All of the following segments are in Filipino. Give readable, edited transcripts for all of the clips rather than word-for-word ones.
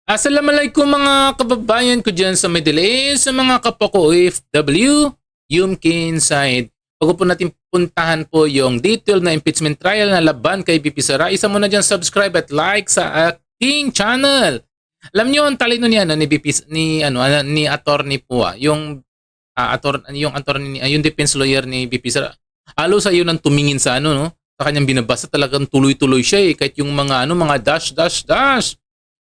Assalamualaikum mga kababayan ko dyan sa Middle East, sa mga kapwa ko OFW, Yumkin side. Bago po natin puntahan po yung detailed na impeachment trial na laban kay VP Sara, isa mo na dyan subscribe at like sa ating channel. Alam niyo ang talino ni ni attorney po yung attorney yung defense lawyer ni VP Sara. Halos sa iyo nang tumingin sa no, sa kanyang binabasa, talagang tuloy-tuloy siya kahit yung mga dash.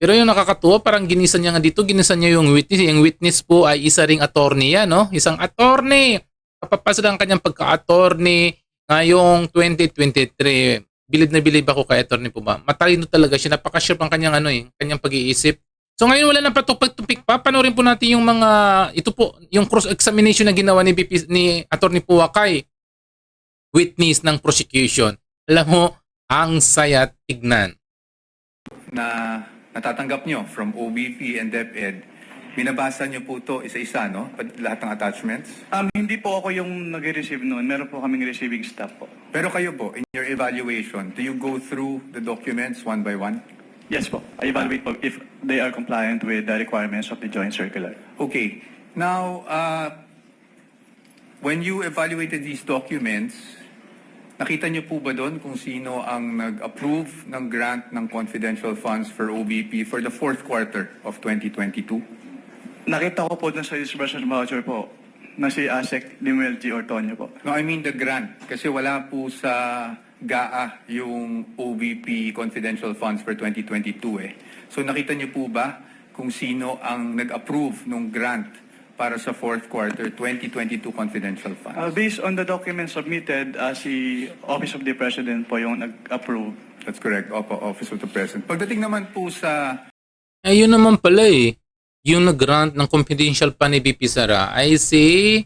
Pero yung nakakatuwa, parang ginisan niya nga dito, ginisan niya yung witness. Yung witness po ay isa ring attorney yan, no? Isang attorney. Kapapasa ang kanyang pagka-attorney ngayong 2023. Bilib na bilib ako kay attorney po ba. Matalino talaga siya. Napaka-sharp ang kanyang kanyang pag-iisip. So ngayon wala nang patupik-tupik pa. Panoorin po natin yung ito po, yung cross-examination na ginawa ni attorney po kay witness ng prosecution. Alam mo, ang saya tignan. Na natatanggap nyo from OBP and DepEd, binabasa nyo po ito isa-isa, no? Lahat ng attachments. Hindi po ako yung nag-receive noon. Meron po kaming receiving staff po. Pero kayo po, in your evaluation, do you go through the documents one by one? Yes po. I evaluate po if they are compliant with the requirements of the joint circular. Okay. Now, when you evaluated these documents, nakita niyo po ba doon kung sino ang nag-approve ng grant ng confidential funds for OBP for the fourth quarter of 2022? Nakita ko po dun sa disbursement voucher po na si Asek Limuel G. Ortonio po. No, I mean the grant. Kasi wala po sa GAA yung OBP confidential funds for 2022 So nakita niyo po ba kung sino ang nag-approve ng grant para sa fourth quarter 2022 confidential funds? Based on the documents submitted, si Office of the President po yung nag-approve. That's correct. Opo, Office of the President. Pagdating naman po sa... Ayun naman pala yung nag-grant ng confidential fund ni VP Sara ay si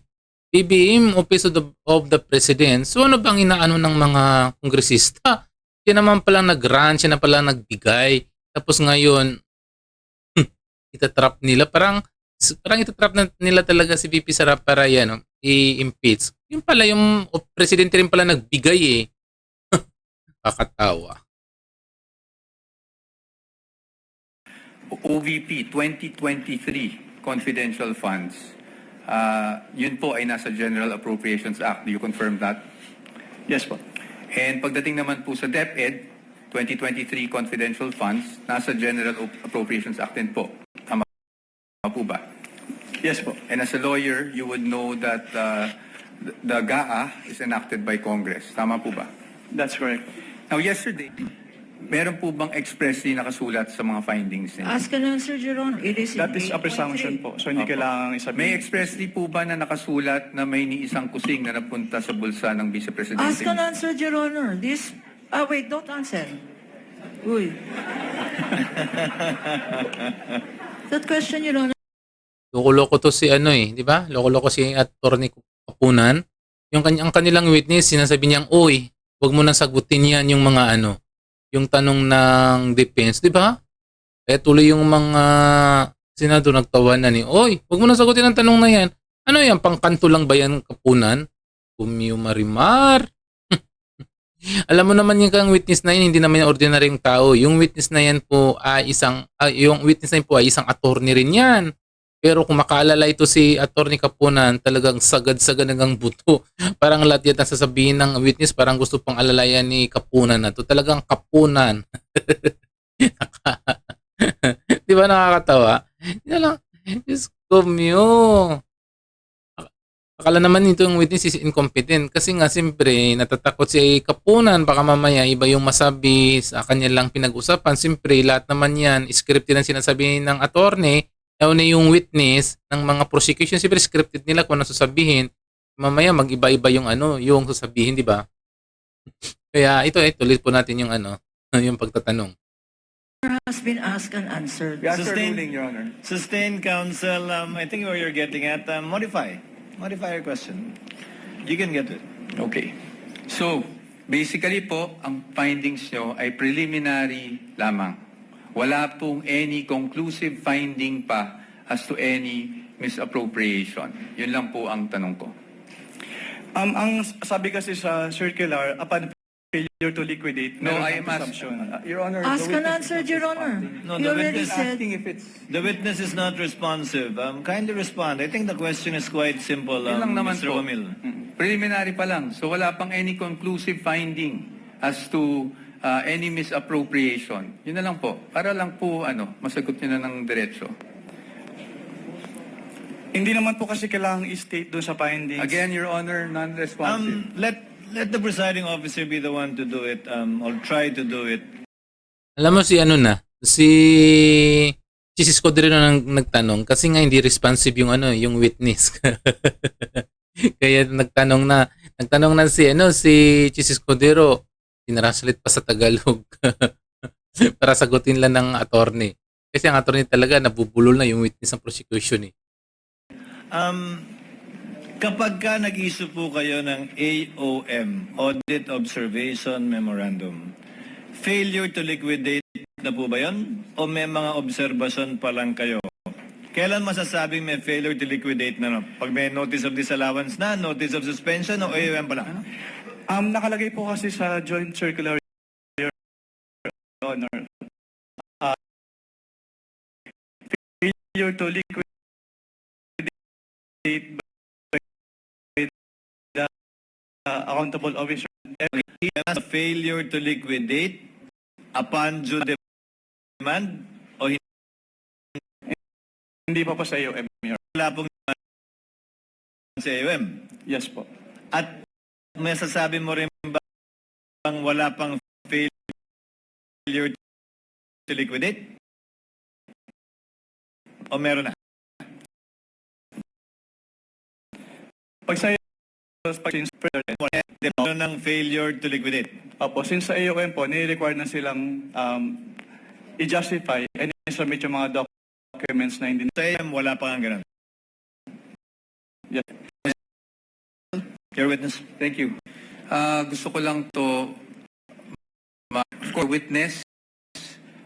PBM, Office of the President. So ano bang inaano ng mga kongresista? Siya naman pala nag-grant, siya na pala nagbigay. Tapos ngayon, itatrap nila. Parang itatrap nila talaga si VP Sara para i-impeach. Yung pala yung presidente rin pala nagbigay Kakatawa. OVP 2023 confidential funds. Yun po ay nasa General Appropriations Act. Do you confirm that? Yes po. And pagdating naman po sa DepEd 2023 confidential funds, nasa General Appropriations Act din po. Tama po ba? Yes po. And as a lawyer, you would know that the GAA is enacted by Congress. Tama po ba? That's correct. Now, yesterday, meron po bang expressly nakasulat sa mga findings ninyo? Ask and answer, Your Honor. It is in That is a 8.3. presumption po. So hindi Opo. kailangang isabihin. May expressly po ba na nakasulat na may ni isang kusing na napunta sa bulsa ng Vice Presidente? Ask and answer, Your Honor. Wait, don't answer. Uy. That question, Your Honor. Loko-loko to si di ba? Loko-loko si attorney Kapunan. Ang kanilang witness, sinasabi niyang, "Uy, wag mo nang sagutin yan yung mga yung tanong ng defense, di ba?" Kaya tuloy yung mga senador nagtawanan "Uy, wag mo nang sagutin ang tanong na yan. Ano yan, pangkanto lang ba yan, Kapunan? Marimar." Alam mo naman yung kang witness na yan, hindi naman yung ordinaryong tao. Yung witness na yan po ay isang attorney rin yan. Pero kung makaalala ito si Attorney Kapunan, talagang sagad-sagad hanggang buto. Parang lahat yan sasabihin ng witness, parang gusto pang alalayan ni Kapunan na to. Talagang Kapunan. Di ba nakakatawa? Yan lang. Diyos ko, akala naman itong witness is incompetent. Kasi nga, siyempre, natatakot si Kapunan. Baka mamaya iba yung masabi sa kanya lang pinag-usapan. Siyempre, lahat naman yan, scripted ang sinasabihin ng attorney. Na yung witness ng mga prosecution, siyempre scripted nila kung ano sasabihin. Mamaya mag-iba-iba yung yung sasabihin, di ba? Kaya ito tuloy po natin yung yung pagtatanong. Has been asked and answered. Yes, sir, Sustained. ruling, Your Honor. Sustained counsel, I think where you're getting at, modify your question. You can get it. Okay. So, basically po, ang findings nyo ay preliminary lamang. Wala pong any conclusive finding pa as to any misappropriation. Yun lang po ang tanong ko. Ang sabi kasi sa circular, upon failure to liquidate. No, meron I ng am asking, presumption. Your Honor. Ask the and witness answer, is Your not Honor. responding. No, He the already witness said. Asking if it's... The witness is not responsive. Kindly respond. I think the question is quite simple, Yun lang naman Mr. po. Wamil. Preliminary pa lang. So wala pang any conclusive finding as to any misappropriation. Yun na lang po. Para lang po masagot nyo na ng diretso. Hindi naman po kasi kailangang i-state doon sa findings. Again, Your Honor, non-responsive. Let the presiding officer be the one to do it, or try to do it. Alam mo si si Escudero na nagtanong kasi nga hindi responsive yung witness. Kaya nagtanong na si Chis Escudero, tinranslate pa sa Tagalog para sagutin lang ng attorney. Kasi ang attorney talaga nabubulol na yung witness ng prosecution eh. Kapag ka nag-issue po kayo ng AOM, Audit Observation Memorandum, failure to liquidate na po ba yun? O may mga observation pa lang kayo? Kailan masasabing may failure to liquidate na? Pag may notice of disallowance na, notice of suspension, o AOM pa lang? Nakalagay po kasi sa joint circular, Your Honor. Failure to liquidate by the accountable officer. Failure to liquidate upon due demand o Hindi pa po sa AOM, Your Honor. wala pong sa AOM? Yes po. At may sasabi mo rin ba bang wala pang failure to liquidate? O meron na? Pag sa Meron ng failure to liquidate. since sa AOM po, nire-require na silang i-justify and submit yung mga documents na hindi. Sa AOM, wala pa nga ganun. Yes. Your witness. Thank you. Gusto ko lang to witness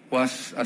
was a